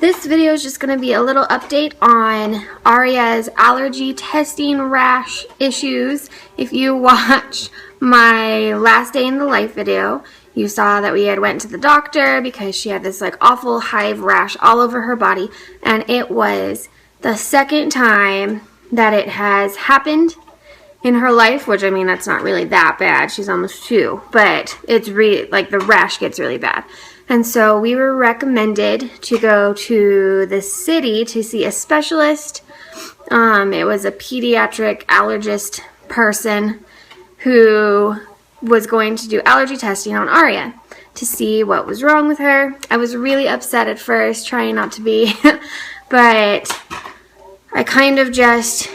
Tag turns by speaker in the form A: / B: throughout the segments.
A: This video is just going to be a little update on Aria's allergy testing rash issues. If you watched my last day in the life video, you saw that we had went to the doctor because she had this like awful hive rash all over her body, and it was the second time that it has happened in her life, which I mean that's not really that bad. She's almost 2, but it's really like the rash gets really bad. And so we were recommended to go to the city to see a specialist. It was a pediatric allergist person who was going to do allergy testing on Aria to see what was wrong with her. I was really upset at first, trying not to be, but I kind of just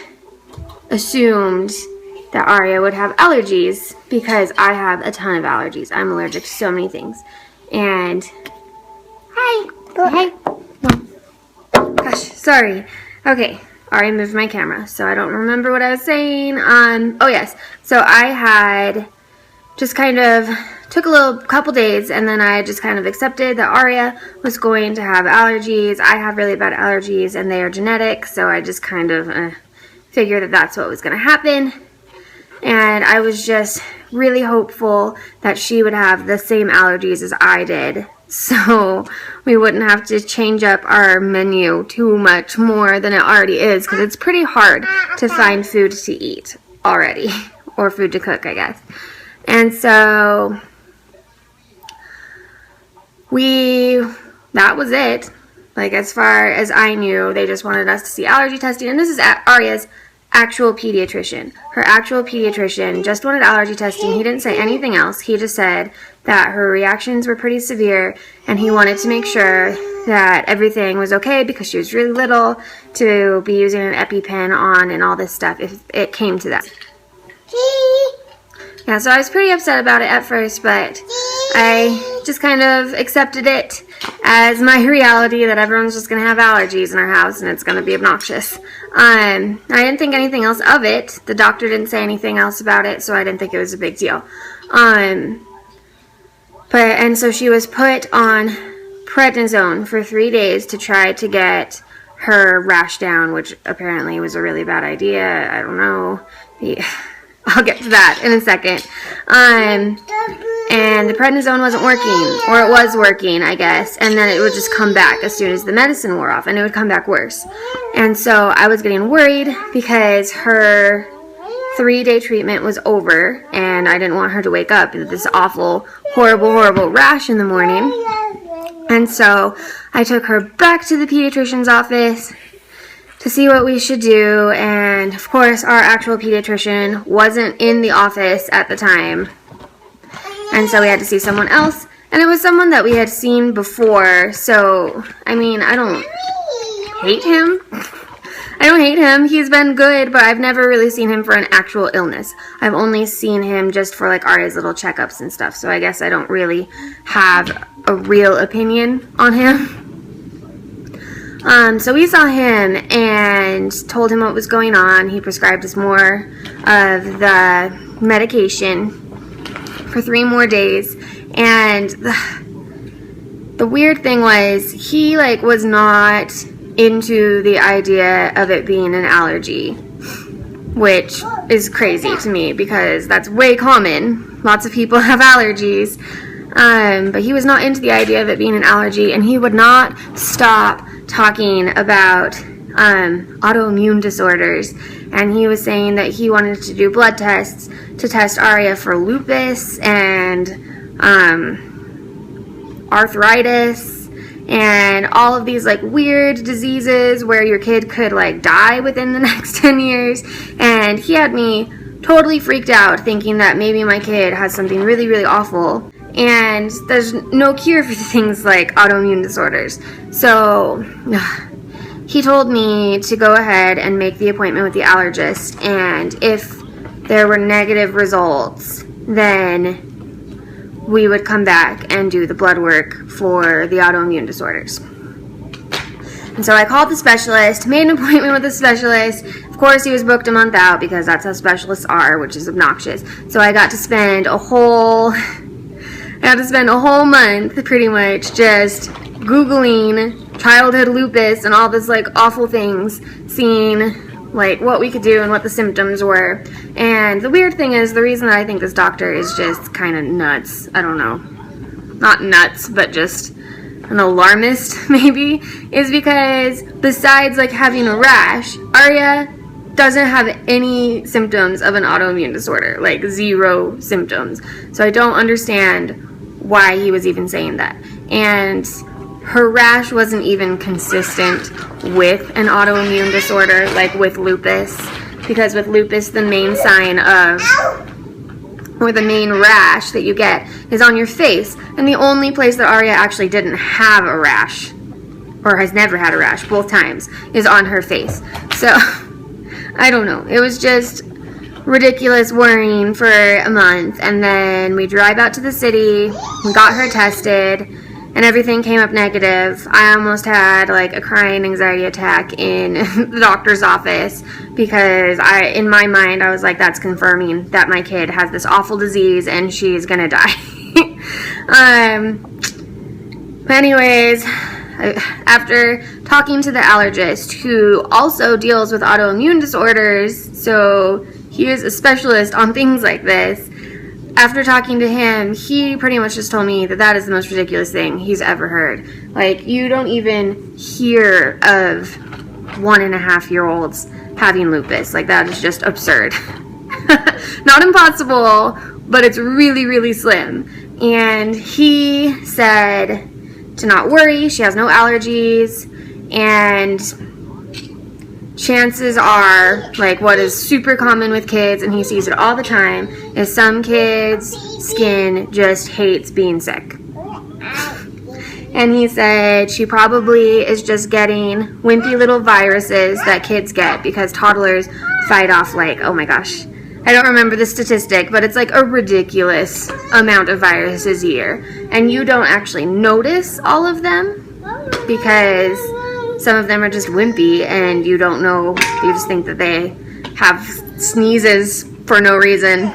A: assumed that Aria would have allergies because I have a ton of allergies. I'm allergic to so many things. And hi. Gosh, sorry. Okay, Aria moved my camera, so I don't remember what I was saying. Oh yes. So I had just kind of took a couple days, and then I just kind of accepted that Aria was going to have allergies. I have really bad allergies, and they are genetic, so I just kind of figured that that's what was going to happen. And I was just really hopeful that she would have the same allergies as I did, so we wouldn't have to change up our menu too much more than it already is, because it's pretty hard to find food to eat already, or food to cook, I guess. And so that was it. Like, as far as I knew, they just wanted us to see allergy testing, and this is Aria's actual pediatrician. Her actual pediatrician just wanted allergy testing. He didn't say anything else. He just said that her reactions were pretty severe, and he wanted to make sure that everything was okay because she was really little to be using an EpiPen on and all this stuff if it came to that. Yeah, so I was pretty upset about it at first, but I just kind of accepted it as my reality that everyone's just going to have allergies in our house and it's going to be obnoxious. I didn't think anything else of it. The doctor didn't say anything else about it, so I didn't think it was a big deal. And so she was put on prednisone for 3 days to try to get her rash down, which apparently was a really bad idea. I don't know. I'll get to that in a second. And the prednisone wasn't working, or it was working, I guess, and then it would just come back as soon as the medicine wore off, and it would come back worse. And so I was getting worried because her 3-day treatment was over, and I didn't want her to wake up with this awful, horrible, horrible rash in the morning. And so I took her back to the pediatrician's office to see what we should do, and of course our actual pediatrician wasn't in the office at the time, and so we had to see someone else, and it was someone that we had seen before. So I mean, I don't hate him. He's been good, but I've never really seen him for an actual illness. I've only seen him just for like Aria's little checkups and stuff, so I guess I don't really have a real opinion on him. So we saw him and told him what was going on. He prescribed us more of the medication for 3 more days. And the weird thing was, he was not into the idea of it being an allergy, which is crazy to me because that's way common. Lots of people have allergies. But he was not into the idea of it being an allergy, and he would not stop talking about autoimmune disorders. And he was saying that he wanted to do blood tests to test Aria for lupus and arthritis and all of these weird diseases where your kid could die within the next 10 years. And he had me totally freaked out, thinking that maybe my kid has something really, really awful. And there's no cure for things like autoimmune disorders. So he told me to go ahead and make the appointment with the allergist, and if there were negative results, then we would come back and do the blood work for the autoimmune disorders. And so I called the specialist, made an appointment with the specialist. Of course, he was booked a month out because that's how specialists are, which is obnoxious. So I got to spend a whole I had to spend a whole month pretty much just Googling childhood lupus and all this like awful things, seeing like what we could do and what the symptoms were. And the weird thing is, the reason that I think this doctor is just kind of nuts, I don't know, not nuts, but just an alarmist maybe, is because besides like having a rash, Arya doesn't have any symptoms of an autoimmune disorder, like 0 symptoms. So I don't understand why he was even saying that. And her rash wasn't even consistent with an autoimmune disorder, like with lupus, because with lupus the main sign of, or the main rash that you get is on your face, and the only place that Arya actually didn't have a rash, or has never had a rash both times, is on her face. So I don't know, it was just ridiculous worrying for a month. And then we drive out to the city, we got her tested, and everything came up negative. I almost had like a crying anxiety attack in the doctor's office, because in my mind I was like, that's confirming that my kid has this awful disease and she's gonna die. But anyways, after talking to the allergist, who also deals with autoimmune disorders, so he is a specialist on things like this, after talking to him, he pretty much just told me that that is the most ridiculous thing he's ever heard. Like, you don't even hear of 1.5-year-olds having lupus. Like, that is just absurd. Not impossible, but it's really, really slim. And he said to not worry, she has no allergies, and chances are, like what is super common with kids, and he sees it all the time, is some kids' skin just hates being sick. And he said she probably is just getting wimpy little viruses that kids get, because toddlers fight off like, oh my gosh, I don't remember the statistic, but it's like a ridiculous amount of viruses a year. And you don't actually notice all of them, because some of them are just wimpy and you don't know, you just think that they have sneezes for no reason.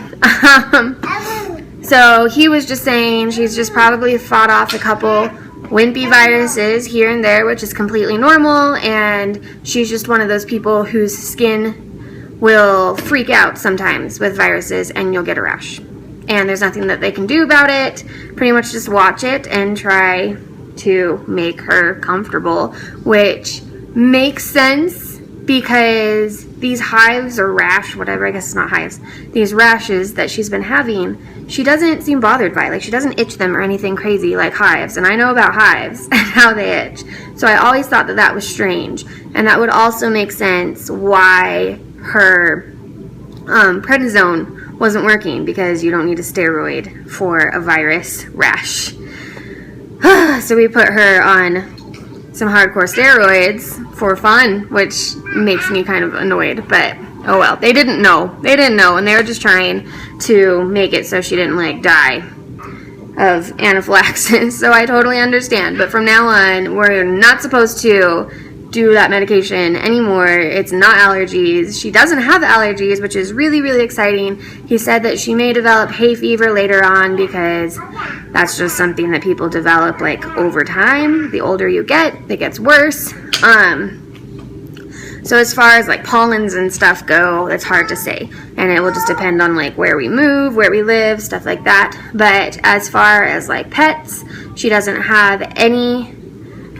A: So he was just saying she's just probably fought off a couple wimpy viruses here and there, which is completely normal, and she's just one of those people whose skin will freak out sometimes with viruses and you'll get a rash. And there's nothing that they can do about it. Pretty much just watch it and try to make her comfortable, which makes sense because these hives or rash, whatever, I guess it's not hives, these rashes that she's been having, she doesn't seem bothered by. Like, she doesn't itch them or anything crazy like hives, and I know about hives and how they itch. So I always thought that that was strange, and that would also make sense why her prednisone wasn't working, because you don't need a steroid for a virus rash. So we put her on some hardcore steroids for fun, which makes me kind of annoyed, but oh well. They didn't know, and they were just trying to make it so she didn't like die of anaphylaxis. So I totally understand, but from now on we're not supposed to do that medication anymore. It's not allergies. She doesn't have allergies, which is really, really exciting. He said that she may develop hay fever later on, because that's just something that people develop like over time. The older you get, it gets worse. So as far as like pollens and stuff go, it's hard to say, and it will just depend on like where we move, where we live, stuff like that. But as far as like pets, she doesn't have any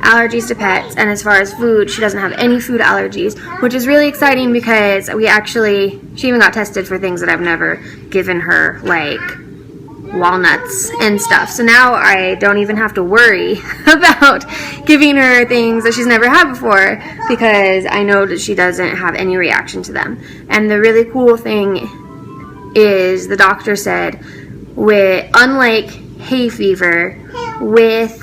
A: allergies to pets, and as far as food, she doesn't have any food allergies, which is really exciting, because she even got tested for things that I've never given her, like walnuts and stuff. So now I don't even have to worry about giving her things that she's never had before, because I know that she doesn't have any reaction to them. And the really cool thing is, the doctor said, unlike hay fever, with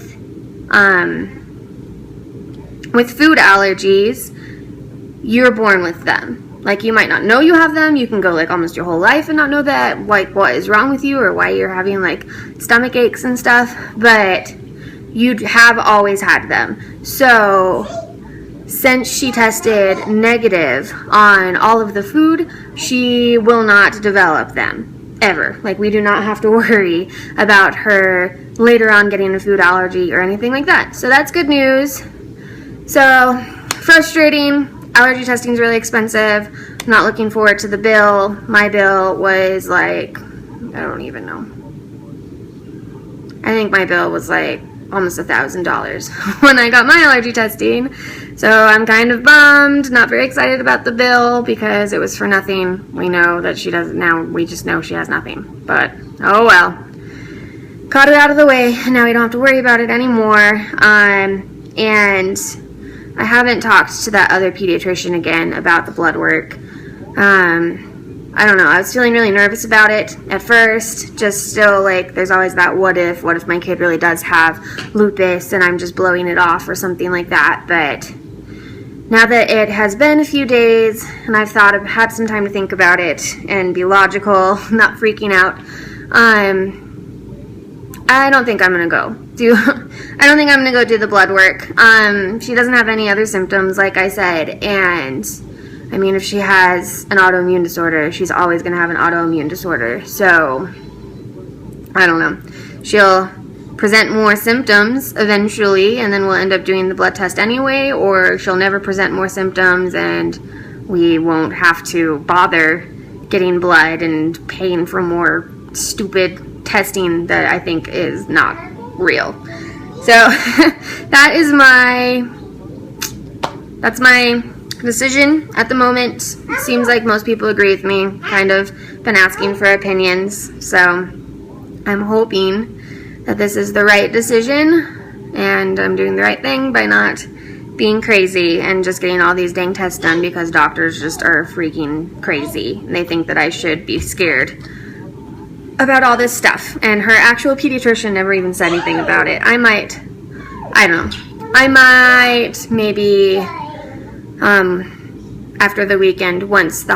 A: food allergies, you're born with them. Like, you might not know you have them. You can go like almost your whole life and not know that, like, what is wrong with you or why you're having like stomach aches and stuff, but you have always had them. So since she tested negative on all of the food, she will not develop them. ever. Like, we do not have to worry about her later on getting a food allergy or anything like that. So that's good news. So, frustrating. Allergy testing is really expensive. I'm not looking forward to the bill. My bill was like, I don't even know. I think my bill was like almost $1,000 when I got my allergy testing. So I'm kind of bummed, not very excited about the bill because it was for nothing. We know that she doesn't now, we just know she has nothing. But, oh well. Got it out of the way, and now we don't have to worry about it anymore. And I haven't talked to that other pediatrician again about the blood work. I don't know, I was feeling really nervous about it at first, just still like there's always that what if my kid really does have lupus and I'm just blowing it off or something like that. But now that it has been a few days and I've had some time to think about it and be logical, not freaking out, I don't think I'm gonna go do the blood work. She doesn't have any other symptoms, like I said, and I mean, if she has an autoimmune disorder, she's always going to have an autoimmune disorder. So, I don't know. She'll present more symptoms eventually, and then we'll end up doing the blood test anyway, or she'll never present more symptoms, and we won't have to bother getting blood and paying for more stupid testing that I think is not real. So, that's my decision at the moment. It seems like most people agree with me. Kind of been asking for opinions, so I'm hoping that this is the right decision and I'm doing the right thing by not being crazy and just getting all these dang tests done because doctors just are freaking crazy. They think that I should be scared about all this stuff, and her actual pediatrician never even said anything about it. I might maybe after the weekend, once the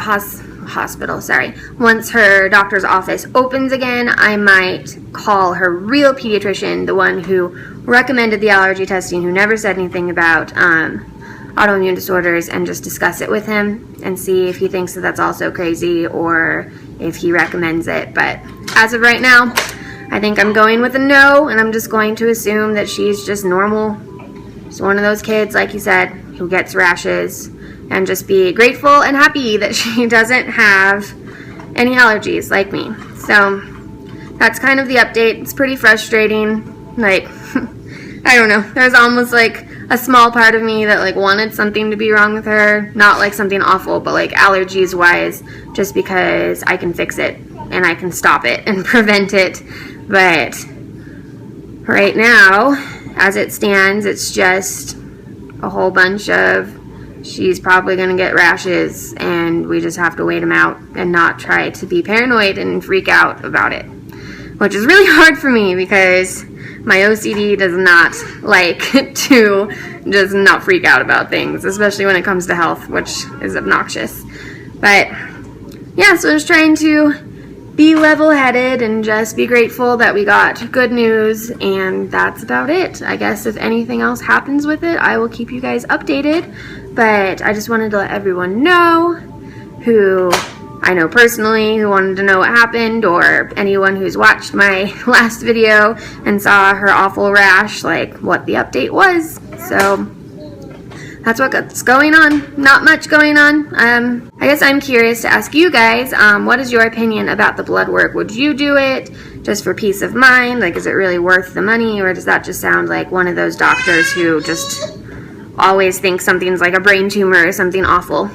A: once her doctor's office opens again, I might call her real pediatrician, the one who recommended the allergy testing, who never said anything about autoimmune disorders, and just discuss it with him and see if he thinks that that's also crazy or if he recommends it. But as of right now, I think I'm going with a no, and I'm just going to assume that she's just normal. She's one of those kids, like you said, who gets rashes, and just be grateful and happy that she doesn't have any allergies like me. So that's kind of the update. It's pretty frustrating. Like, I don't know. There's almost like a small part of me that like wanted something to be wrong with her. Not like something awful, but like allergies wise, just because I can fix it and I can stop it and prevent it. But right now, as it stands, it's just a whole bunch of she's probably going to get rashes, and we just have to wait them out and not try to be paranoid and freak out about it, which is really hard for me because my OCD does not like to just not freak out about things, especially when it comes to health, which is obnoxious. But yeah, so just trying to be level-headed and just be grateful that we got good news, and that's about it. I guess if anything else happens with it, I will keep you guys updated, but I just wanted to let everyone know who I know personally who wanted to know what happened, or anyone who's watched my last video and saw her awful rash, like what the update was. So that's what's going on. Not much going on. I guess I'm curious to ask you guys, what is your opinion about the blood work? Would you do it just for peace of mind? Like, is it really worth the money, or does that just sound like one of those doctors who just always think something's like a brain tumor or something awful?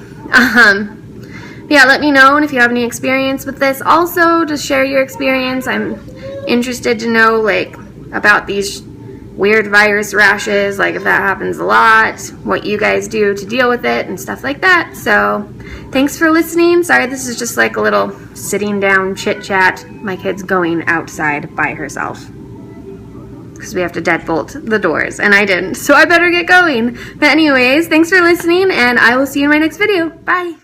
A: Yeah, let me know, and if you have any experience with this, also just share your experience. I'm interested to know like about these weird virus rashes, like if that happens a lot, what you guys do to deal with it and stuff like that. So thanks for listening. Sorry, this is just like a little sitting down chit chat. My kid's going outside by herself because we have to deadbolt the doors, and I didn't, so I better get going. But anyways, thanks for listening, and I will see you in my next video. Bye.